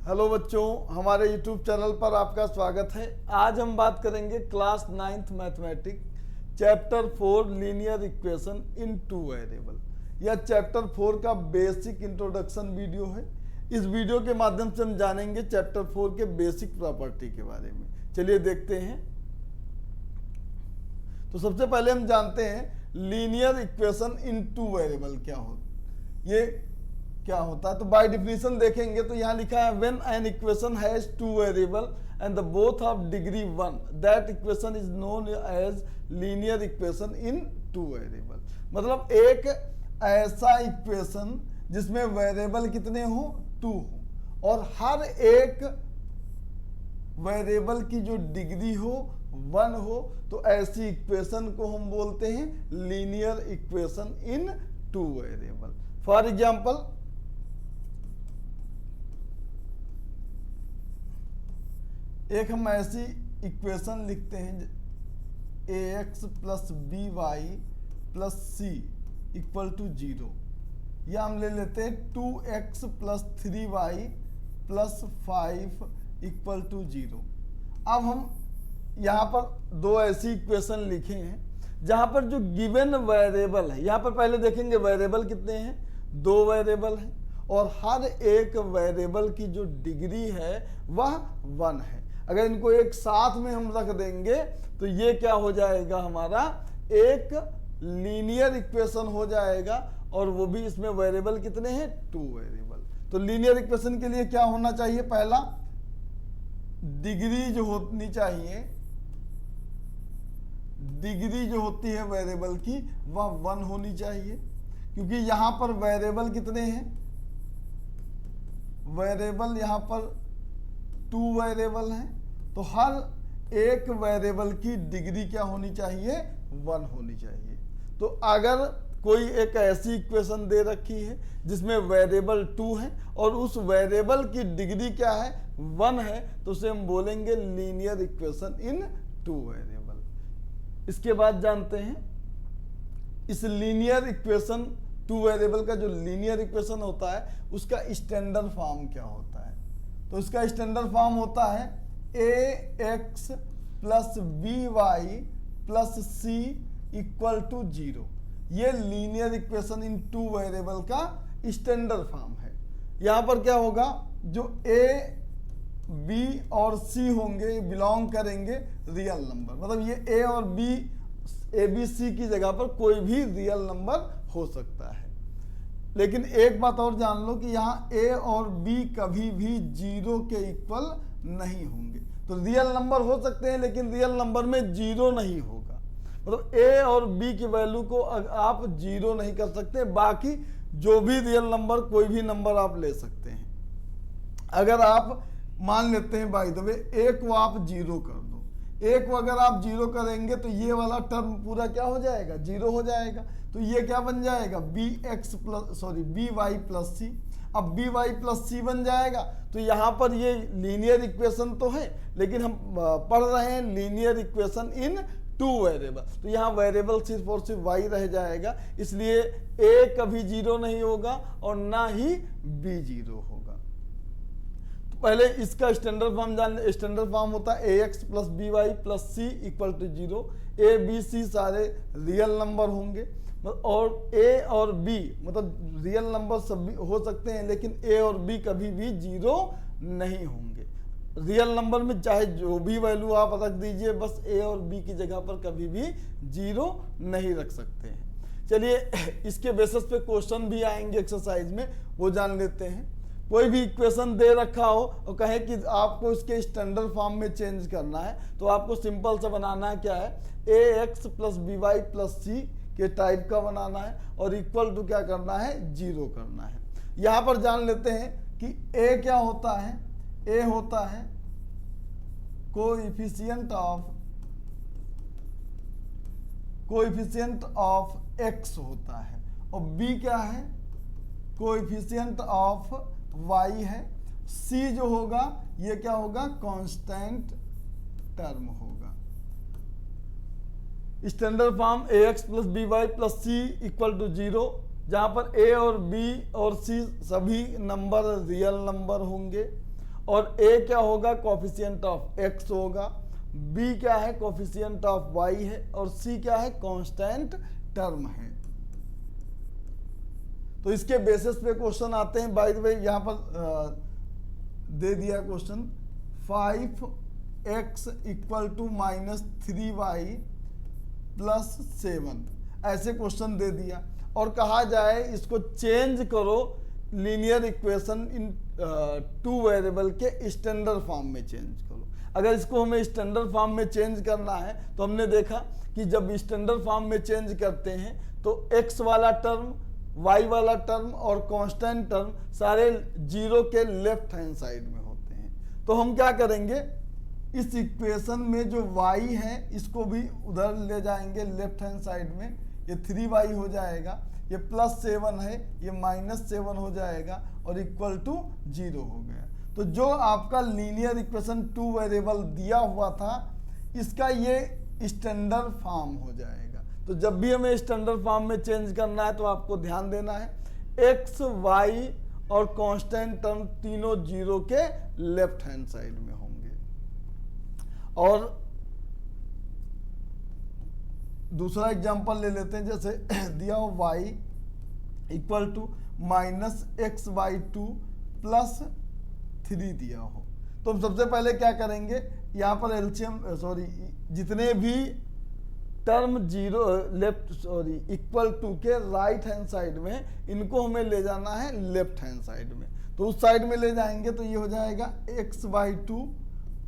Hello बच्चों, हमारे YouTube channel पर आपका स्वागत है। आज हम बात करेंगे class 9th mathematics chapter 4 linear equation in two variable. यह चैप्टर 4 का बेसिक इंट्रोडक्शन वीडियो है। इस वीडियो के माध्यम से हम जानेंगे चैप्टर 4 के बेसिक प्रॉपर्टी के बारे में। चलिए देखते हैं। तो सबसे पहले हम जानते हैं linear equation in two variable क्या होता है। तो बाय डिफिनेशन देखेंगे तो यहाँ लिखा है when an equation has two variable and the both of degree 1 that equation is known as linear equation in two variable. मतलब एक ऐसा इक्वेशन जिसमें वेरिएबल कितने हो, 2 हो, और हर एक वेरिएबल की जो डिग्री हो 1 हो, तो ऐसी इक्वेशन को हम बोलते हैं linear equation in two variable. For example, एक हम ऐसी इक्वेशन लिखते हैं ax plus B Y plus c equal to 0, या हम ले लेते हैं 2x plus 3y plus 5 equal to 0। अब हम यहाँ पर दो ऐसी इक्वेशन लिखे हैं जहाँ पर जो गिवन वेरिएबल है, यहाँ पर पहले देखेंगे वेरिएबल कितने हैं, 2 वेरिएबल हैं, और हर एक वेरिएबल की जो डिग्री है वह 1 है। अगर इनको एक साथ में हम रख देंगे तो ये क्या हो जाएगा, हमारा एक लीनियर इक्वेशन हो जाएगा, और वो भी इसमें वेरिएबल कितने हैं, 2 वेरिएबल। तो लीनियर इक्वेशन के लिए क्या होना चाहिए, पहला डिग्री जो होनी चाहिए, डिग्री जो होती है वेरिएबल की वह 1 होनी चाहिए, क्योंकि यहां पर वेरिएबल कितने हैं, वेरिएबल यहां पर 2 वेरिएबल हैं, तो हर एक वेरिएबल की डिग्री क्या होनी चाहिए, 1 होनी चाहिए। तो अगर कोई एक ऐसी इक्वेशन दे रखी है जिसमें वेरिएबल 2 है और उस वेरिएबल की डिग्री क्या है, 1 है, तो उसे हम बोलेंगे लीनियर इक्वेशन इन 2 वेरिएबल। इसके बाद जानते हैं इस लीनियर इक्वेशन 2 वेरिएबल का जो लीनियर इक्वेशन होता है उसका स्टैंडर्ड फॉर्म क्या होता है। तो इसका स्टैंडर्ड फॉर्म होता है ax plus B Y plus c equal to 0। ये लीनियर इक्वेशन इन 2 वेरिएबल का स्टैंडर्ड फॉर्म है। यहां पर क्या होगा, जो a b और c होंगे बिलोंग करेंगे रियल नंबर, मतलब ये a और b a b c की जगह पर कोई भी रियल नंबर हो सकता है। लेकिन एक बात और जान लो कि यहाँ a और b कभी भी 0 के इक्वल नहीं होंगे। तो रियल नंबर हो सकते हैं लेकिन रियल नंबर में 0 नहीं होगा, मतलब a और b की वैल्यू को आप 0 नहीं कर सकते। बाकी जो भी रियल नंबर, कोई भी नंबर आप ले सकते हैं। अगर आप मान लेते हैं बाय द वे a को आप 0 कर दो, a को अगर आप 0 करेंगे तो ये वाला टर्म पूरा क्या हो जाएगा, 0 हो जाएगा। तो ये क्या बन जाएगा, बी वाई प्लस सी। अब बी वाई प्लस सी बन जाएगा। तो यहाँ पर ये लीनियर इक्वेशन तो है, लेकिन हम पढ़ रहे हैं लीनियर इक्वेशन इन 2 वेरिएबल। तो यहाँ वेरिएबल सिर्फ और सिर्फ y रह जाएगा, इसलिए a कभी 0 नहीं होगा और ना ही b 0 होगा। तो पहले इसका स्टैंडर्ड फॉर्म जान, स्टैंडर्ड फॉर्म होता है ax plus B Y plus c equal to 0। a b c सारे रियल नंबर होंगे, और a और b मतलब रियल नंबर सब हो सकते हैं, लेकिन a और b कभी भी 0 नहीं होंगे। रियल नंबर में चाहे जो भी वैल्यू आप रख दीजिए, बस a और b की जगह पर कभी भी 0 नहीं रख सकते हैं। चलिए इसके बेसिस पे क्वेश्चन भी आएंगे एक्सरसाइज में, वो जान लेते हैं। कोई भी इक्वेशन दे रखा हो और कहे कि आपको इसके स्टैंडर्ड फॉर्म में चेंज करना है, तो आपको सिंपल सा बनाना है, क्या है, ax plus B Y plus C के टाइप का बनाना है, और इक्वल टू क्या करना है, 0 करना है। यहां पर जान लेते हैं कि a क्या होता है, a होता है कोएफिशिएंट ऑफ x होता है, और b क्या है, कोएफिशिएंट ऑफ y है, c जो होगा ये क्या होगा, कांस्टेंट टर्म होगा। Standard form ax plus B Y plus c equal to 0, जहां पर a और b और c सभी नंबर रियल नंबर होंगे और ए क्या होगा, कोफिशिएंट ऑफ एक्स होगा, बी क्या है, कोफिशिएंट ऑफ वाई है, और सी क्या है, कांस्टेंट टर्म है। तो इसके बेसिस पे क्वेश्चन आते हैं। बाय द वे यहां पर दे दिया question 5x equal to -3y plus 7, ऐसे क्वेश्चन दे दिया और कहा जाए इसको चेंज करो लीनियर इक्वेशन इन 2 वेरिएबल के स्टैंडर्ड फॉर्म में चेंज करो। अगर इसको हमें स्टैंडर्ड फॉर्म में चेंज करना है तो हमने देखा कि जब स्टैंडर्ड फॉर्म में चेंज करते हैं तो x वाला टर्म, y वाला टर्म और कांस्टेंट टर्म सारे जीरो के लेफ्ट हैंड साइड में होते हैं। तो हम क्या करेंगे, इस इक्वेशन में जो y है इसको भी उधर ले जाएंगे लेफ्ट हैंड साइड में, ये 3y हो जाएगा, ये +7 है, ये -7 हो जाएगा और इक्वल टू 0 हो गया। तो जो आपका लीनियर इक्वेशन 2 वेरिएबल दिया हुआ था इसका ये स्टैंडर्ड फॉर्म हो जाएगा। तो जब भी हमें स्टैंडर्ड फॉर्म में चेंज करना है तो आपको ध्यान देना है x, y और कांस्टेंट टर्म तीनों जीरो के लेफ्ट हैंड साइड में होंगे। और दूसरा एग्जांपल ले लेते हैं, जैसे दिया हो y equal to -x/2 plus 3 दिया हो। तो हम सबसे पहले क्या करेंगे, यहाँ पर एलसीएम जितने भी term zero left equal to के राइट हैंड साइड में, इनको हमें ले जाना है लेफ्ट हैंड साइड में। तो उस साइड में ले जाएंगे तो ये हो जाएगा x/2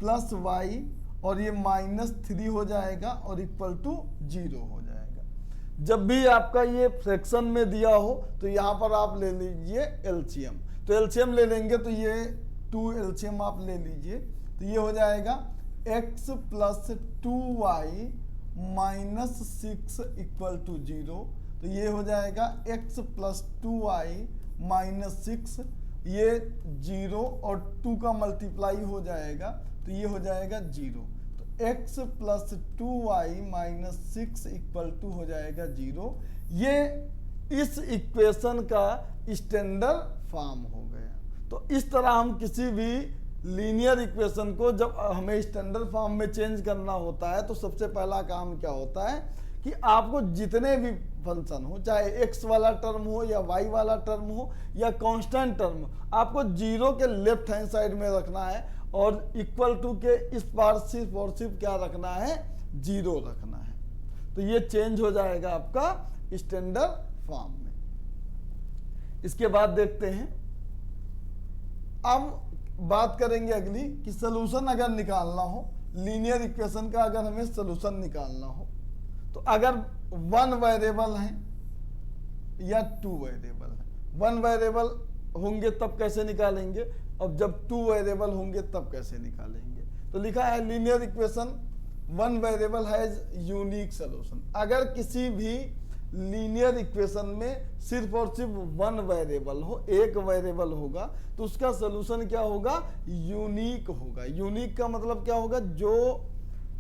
प्लस y और ये -3 हो जाएगा और इक्वल टू 0 हो जाएगा। जब भी आपका ये फ्रैक्शन में दिया हो तो यहाँ पर आप ले लीजिए एलसीएम। तो एलसीएम ले लेंगे तो ये 2 एलसीएम आप ले लीजिए, तो ये हो जाएगा x plus 2y -6 equal to 0। तो ये हो जाएगा x प्लस 2y -6, ये 0 और 2 का मल्टीप्लाई हो जाएगा तो ये हो जाएगा 0। तो x plus 2y -6 equal to हो जाएगा 0। ये इस इक्वेशन का स्टैंडर्ड फॉर्म हो गया। तो इस तरह हम किसी भी लीनियर इक्वेशन को जब हमें स्टैंडर्ड फॉर्म में चेंज करना होता है तो सबसे पहला काम क्या होता है कि आपको जितने भी फंक्शन हो, चाहे x वाला टर्म हो या y वाला टर्म हो या कांस्टेंट टर्म, आपको जीरो के लेफ्ट हैंड साइड में रखना है और इक्वल टू के इस पार सिर्फ और सिर्फ क्या रखना है, 0 रखना है। तो ये चेंज हो जाएगा आपका स्टैंडर्ड फॉर्म में। इसके बाद देखते हैं, अब बात करेंगे अगली कि सलूशन अगर निकालना हो लीनियर इक्वेशन का, अगर हमें सलूशन निकालना हो तो अगर 1 वेरिएबल है या 2 वेरिएबल है। 1 वेरिएबल होंगे तब कैसे निकालेंगे, और जब 2 वेरिएबल होंगे तब कैसे निकालेंगे। तो लिखा है linear equation 1 variable has unique solution. अगर किसी भी लीनियर इक्वेशन में सिर्फ और सिर्फ 1 वेरिएबल हो, एक वेरिएबल होगा, तो उसका सलूशन क्या होगा, यूनिक होगा। यूनिक का मतलब क्या होगा, जो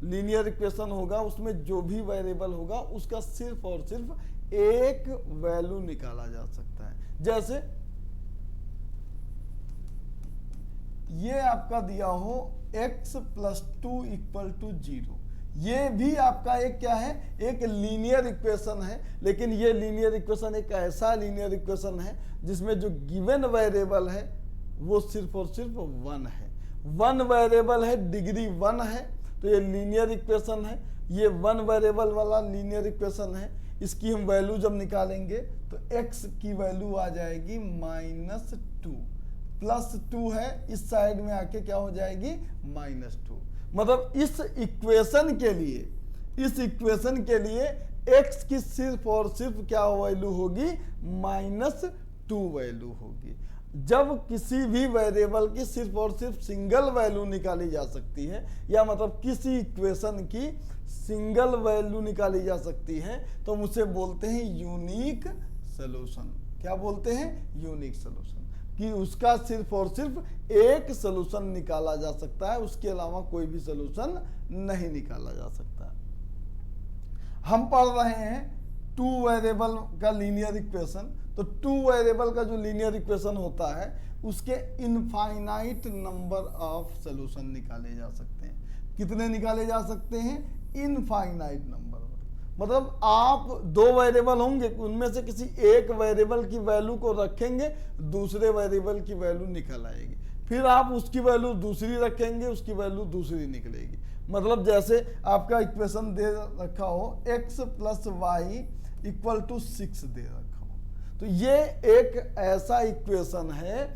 लीनियर इक्वेशन होगा उसमें जो भी वेरिएबल होगा उसका सिर्फ और सिर्फ एक वैल्यू निकाला जा सकता है। जैसे ये आपका दिया हो x प्लस 2 इक्वल टू 0, ये भी आपका एक क्या है, एक लीनियर इक्वेशन है। लेकिन ये लीनियर इक्वेशन एक ऐसा लीनियर इक्वेशन है जिसमें जो गिवन वेरिएबल है वो सिर्फ और सिर्फ 1 है। 1 वेरिएबल है, डिग्री 1 है, तो ये लीनियर इक्वेशन है। ये 1 वेरिएबल वाला लीनियर इक्वेशन है। इसकी हम वैल्यू जब निकालेंगे तो x की वैल्यू आ जाएगी -2, +2 है, इस साइड में आके क्या हो जाएगी, -2। मतलब इस इक्वेशन के लिए x की सिर्फ और सिर्फ क्या वैल्यू होगी, -2 वैल्यू होगी। जब किसी भी वेरिएबल की सिर्फ और सिर्फ सिंगल वैल्यू निकाली जा सकती है, या मतलब किसी इक्वेशन की सिंगल वैल्यू निकाली जा सकती है, तो हम उसे बोलते हैं यूनिक सॉल्यूशन। क्या बोलते हैं, यूनिक सॉल्यूशन, कि उसका सिर्फ और सिर्फ एक सॉल्यूशन निकाला जा सकता है, उसके अलावा कोई भी सॉल्यूशन नहीं निकाला जा सकता। हम पढ़ रहे हैं 2 वेरिएबल का लीनियर इक्वेशन, तो तो टू वेरिएबल का जो लीनियर इक्वेशन होता है उसके इनफाइनाइट नंबर ऑफ सॉल्यूशन निकाले जा सकते हैं। कितने निकाले जा सकते हैं? Infinite number. मतलब आप दो वेरिएबल होंगे, उनमें से किसी एक वेरिएबल की वैल्यू को रखेंगे, दूसरे वेरिएबल की वैल्यू निकल आएगी, फिर आप उसकी वैल्यू दूसरी रखेंगे, उसकी वैल्यू दूसरी निकलेगी। मतलब जैसे आपका इक्वेशन दे रखा हो x plus y equal to 6 दे रखा हो, तो ये एक ऐसा इक्वेशन है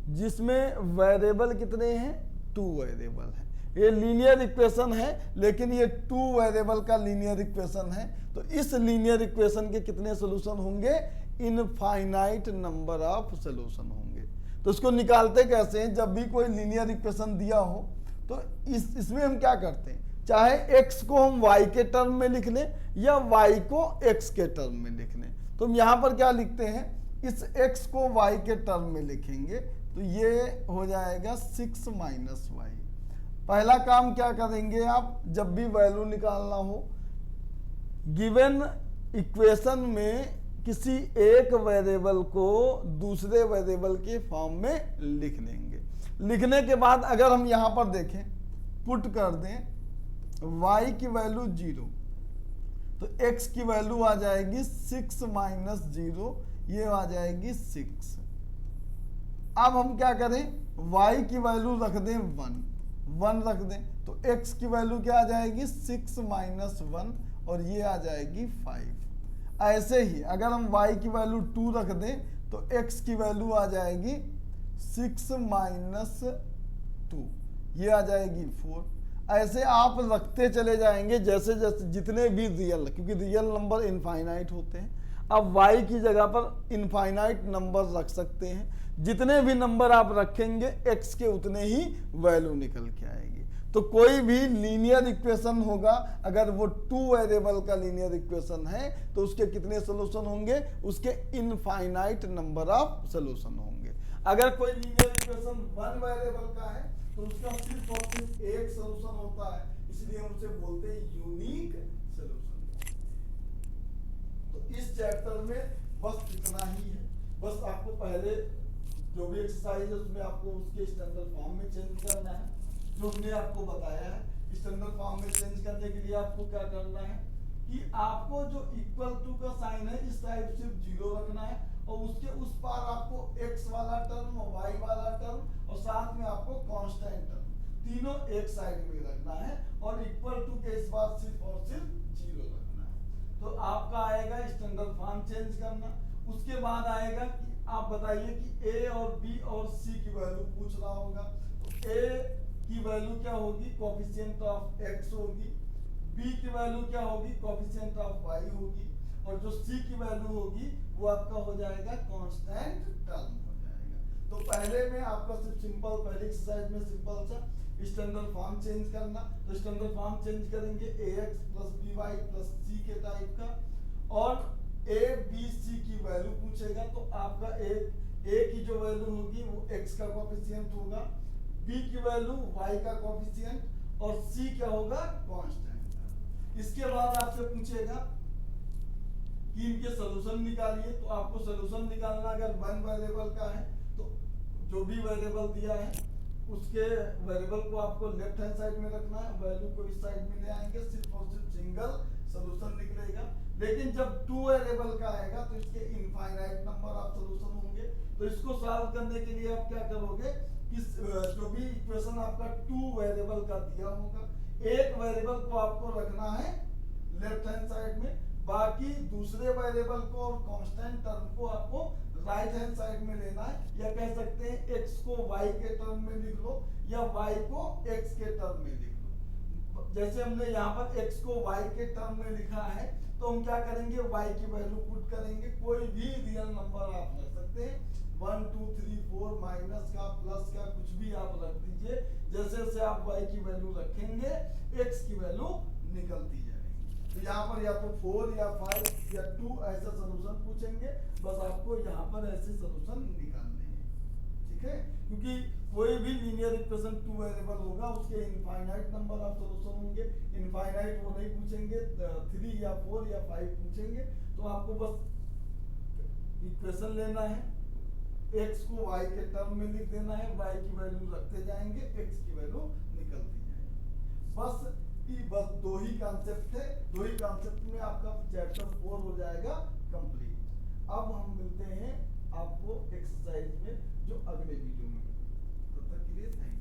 जिसमें वेरिएबल कितने हैं? 2 वेरिएबल हैं। ये लीनियर इक्वेशन है, लेकिन ये 2 वेरिएबल का लीनियर इक्वेशन है। तो इस लीनियर इक्वेशन के कितने सोल्यूशन होंगे? इनफाइनाइट नंबर ऑफ सोल्यूशन होंगे। तो इसको निकालते कैसे हैं? जब भी कोई लीनियर इक्वेशन दिया हो तो इसमें हम क्या करते हैं, चाहे x को हम y के टर्म में लिख लें या y को x के टर्म में लिख लें। तो हम यहाँ पर क्या लिखते हैं, इस x को y के टर्म में लिखेंगे तो ये हो जाएगा 6 माइनस वाई। पहला काम क्या करेंगे आप, जब भी वैल्यू निकालना हो, गिवन इक्वेशन में किसी एक वेरिएबल को दूसरे वेरिएबल के फॉर्म में लिख लेंगे। लिखने के बाद अगर हम यहां पर देखें, पुट कर दें y की वैल्यू 0, तो x की वैल्यू आ जाएगी 6 माइनस 0, ये आ जाएगी 6। अब हम क्या करें, y की वैल्यू रख दें 1 रख दें, तो x की वैल्यू क्या आ जाएगी? 6 माइनस 1, और ये आ जाएगी 5। ऐसे ही अगर हम y की वैल्यू 2 रख दें तो x की वैल्यू आ जाएगी 6 माइनस 2, ये आ जाएगी 4। ऐसे आप रखते चले जाएंगे जैसे जैसे जितने भी रियल, क्योंकि रियल नंबर इनफाइनाइट होते हैं, आप y की जगह पर इनफाइनाइट नंबर रख सकते हैं। जितने भी नंबर आप रखेंगे x के उतने ही वैल्यू निकल के आएगी। तो कोई भी लीनियर इक्वेशन होगा, अगर वो 2 वेरिएबल का लीनियर इक्वेशन है तो उसके कितने सोल्यूशन होंगे? उसके इनफाइनाइट नंबर ऑफ सोल्यूशन होंगे। अगर कोई लीनियर इक्वेशन 1 वेरिएबल का है तो उसका सिर्फ और सिर्फ एक सोल्यूशन होता है, इसलिए हम उसे बोलते हैं यूनिक सोल्यूशन। तो इस चैप्टर में बस इतना ही है। बस आपको पहले जो भी एक्सरसाइज है उसमें आपको उसके स्टैंडर्ड फॉर्म में चेंज करना है, जो हमने आपको बताया है। स्टैंडर्ड फॉर्म में चेंज करने के लिए आपको क्या करना है कि आपको जो इक्वल टू का साइन है इस साइड सिर्फ 0 रखना है, और उसके उस पार आपको x वाला टर्म और y वाला टर्म और साथ में आपको कांस्टेंट टर्म तीनों एक साइड में रखना है, और इक्वल टू के इस बार सिर्फ और सिर्फ 0 रखना है। तो आपका आएगा स्टैंडर्ड फॉर्म चेंज करना। उसके बाद आएगा कि आप बताइए कि a और b और c की वैल्यू पूछ रहा होगा, तो a की वैल्यू क्या होगी? कोएफिशिएंट ऑफ x होगी, b की वैल्यू क्या होगी? कोएफिशिएंट ऑफ y होगी, और जो c की वैल्यू होगी वो आपका हो जाएगा कांस्टेंट टर्म हो जाएगा। तो पहले में आपका सिर्फ सिंपल, पहले एक्सरसाइज में सिंपल सा स्टैंडर्ड फॉर्म चेंज करना। तो स्टैंडर्ड फॉर्म चेंज करेंगे ax plus by plus c के टाइप का, और a b c की वैल्यू पूछेगा तो आपका a की जो वैल्यू होगी वो x का कोएफिशिएंट होगा, b की वैल्यू y का कोएफिशिएंट, और c क्या होगा? कांस्टेंट। इसके बाद आपसे पूछेगा कि इनके सॉल्यूशन निकालिए। तो आपको सॉल्यूशन निकालना, अगर 1 वेरिएबल का है तो जो भी वेरिएबल दिया है उसके वेरिएबल को आपको लेफ्ट हैंड साइड में रखना है, वैल्यू को इस साइड में ले आएंगे, सिर्फ और सिर्फ सिंगल सॉल्यूशन निकलेगा। लेकिन जब 2 वेरिएबल का आएगा तो इसके इनफाइनाइट नंबर ऑफ सॉल्यूशन होंगे। तो इसको सॉल्व करने के लिए आप क्या करोगे कि जो भी इक्वेशन आपका 2 वेरिएबल का दिया होगा, एक वेरिएबल को आपको रखना है लेफ्ट हैंड साइड में, बाकी दूसरे वेरिएबल को और कांस्टेंट टर्म को आपको राइट हैंड साइड में लेना है। या कह सकते हैं x को y के टर्म में लिख लो या y को x के टर्म में लिख लो। जैसे हमने यहाँ पर x को y के टर्म में लिखा है तो हम क्या करेंगे, y की वैल्यू पुट करेंगे। कोई भी रियल नंबर आप रख सकते हैं, 1 2 3 4 माइनस का प्लस का कुछ भी आप रख दीजिए। जैसे जैसे आप y की वैल्यू रखेंगे x की वैल्यू निकलती जाएगी। तो यहाँ पर या तो 4 या 5 या 2 ऐसा सॉल्यूशन पूछेंगे, बस आपको यहाँ पर ऐसे सॉल्यूशन निकालने हैं, ठीक है। क्योंकि कोई भी लीनियर इक्वेशन 2 वेरिएबल होगा उसके इनफाइनाइट नंबर ऑफ सॉल्यूशन होंगे। इनफाइनाइट वो नहीं पूछेंगे, 3 या 4 या 5 पूछेंगे। तो आपको बस इक्वेशन लेना है, x को y के टर्म में लिख देना है, y की वैल्यू रखते जाएंगे, x की वैल्यू निकलती जाएगी। बस दो ही कॉन्सेप्ट है, दो ही कॉन्सेप्ट में आपका चैप्टर 4 हो जाएगा कंप्लीट। अब हम मिलते हैं आपको एक्सरसाइज में जो अगले वीडियो में। तब तक के लिए थैंक यू।